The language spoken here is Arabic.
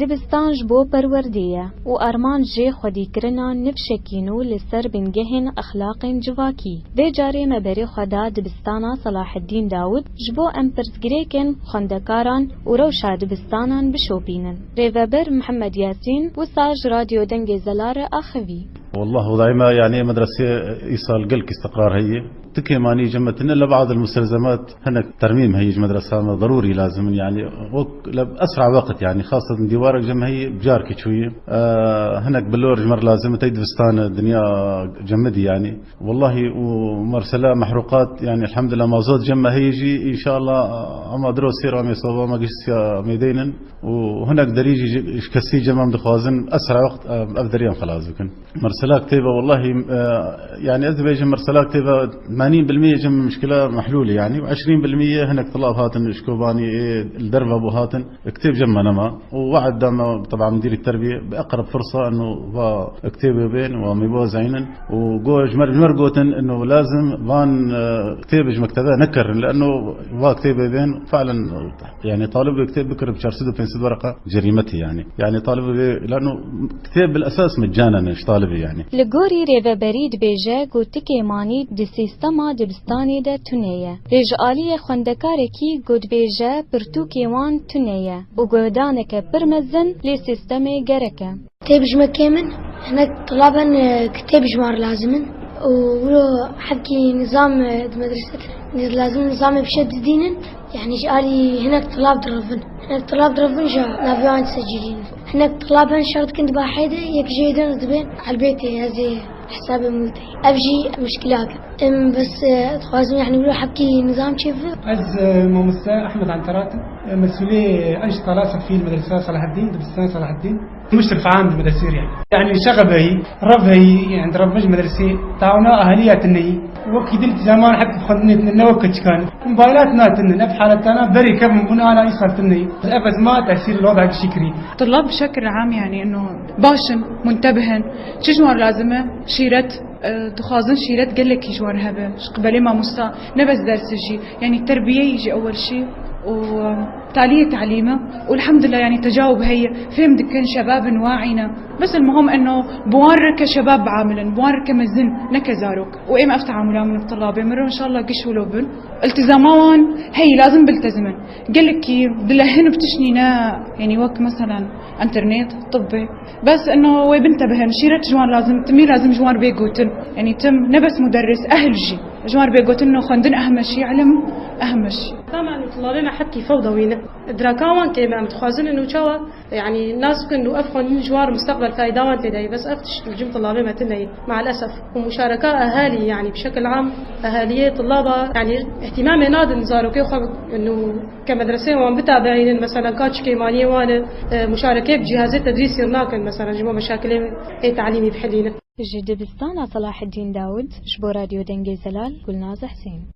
دبستان جبو پروردیه و ارمان جی خودی کرنا نفشکینو لسر بنگهن اخلاق جواکی ده جاری مبری خدا دبستانا صلاح الدین داود جبو ام پرسگریکن خندکاران و روشا دبستانان بشوبینن ریوبر محمد یاسین و ساج رادیو دنگ زلار اخوی. والله دائما يعني مدرسة إيصال قلك استقرار هي تكي ماني جمتنا إلا بعض المستلزمات هناك ترميم هي مدرسة ضروري لازم يعني أسرع وقت يعني خاصة ديوارك جم هي بجارك شوية هناك بلور جمر لازم تيد فستان الدنيا جمدي يعني والله ومرسلة محروقات يعني الحمد لله موزود جمة هيجي إن شاء الله أما دروس سير أما يصوبا ما قيس ميدينا وهناك دريجي كسي جمة مدخوازن أسرع وقت أبدريان خلاص بكن مرسلة كتيبة والله يعني أذبيج مرسلة كتيبة 80% جم مشكلة محلولة يعني و20% هناك طلاب هاتن شكوباني الدرب أبو هاتن كتيب جمع نما ووعد دام طبعا مدير التربية بأقرب فرصة إنه كتيب بين وميبوز عينا وجوج مرقوتن إنه لازم فان كتيبج مكتبة نكر لأنه كتيب بين فعلا يعني طالب كتيب بكر بشارسدو بينسد ورقة جريمتي يعني طالب لأنه كتيب بالأساس مجانا مش طالب يعني. لجوري ريفا بريد بيجا قوتكي ماني دي سيستما دبستاني دا تونية رجالية خندكاركي قد بيجا برتوكي وان تونية وقودانك برمزن لي سيستمي جركا كتاب مكامن هناك طلابا كتاب جمار لازمن ولو حكي نظام مدرسة لازم نظام بشد دينن يعني جالي هناك طلاب درفن جا نافيان تسجيلين هناك طلابا شرط كنت باحدة يك جيدان دبين على البيت هذه حسابي مولتي أبجي مشكلات بس تخوازم يعني ولو حكي نظام كيف أز ممثل أحمد عنترات مسؤولية أنشطة طلاسة في المدرسة صلاح الدين دبستان صلاح الدين مشرف عام بالمدرسة يعني شغبه رفهي عند رب مدرسة تعاونا أهليات النهي وكيد التزامان حق خدني نوكتش كان موبايلات ناتن في حالتنا بري كم من أنا يصير تني أبد ما تأثير الوضع الشكري طلاب بشكل عام يعني إنه باشن منتبهن شجوار لازمة شيرت تخازن شيرت قال لك يجوار هبه قبل ما مسا نبز درس يجي يعني التربية يجي أول شيء وتعلية تعليمه والحمد لله يعني تجاوب هي فهم دكان شباب واعينا بس المهم انه بوارك شباب عاملا بوارك مزن نكزاروك وايم افتح عاملها من الطلاب مروا ان شاء الله قشوا لوبن التزامون هي لازم بلتزمن قال لك دلهن بتشنينا يعني وقت مثلا انترنت طبي بس انه وي بنتبهن شيرت جوان لازم تمي لازم جوان بيقوتن يعني تم نبس مدرس اهل جي جوار بيقوتن انه خندن اهم شيء علم اهم شيء طبعا طلابنا حكي فوضوينا ادراكاوان تمام تخازن انه شوا يعني الناس كانوا افخن جوار مستقبل فايداوان تداي بس افتش الجم طلابي ما تنهي مع الاسف ومشاركه اهالي يعني بشكل عام اهاليه طلابه يعني اهتمام نادر نزارو كيف انه كمدرسه وان بتابعين مثلا كاتش كيمانيه وانا مشاركه بجهازات تدريس هناك مثلا جمع مشاكل تعليمي بحلينا جدبستان صلاح الدين داود جبو راديو دنجي زلال قلنا حسين.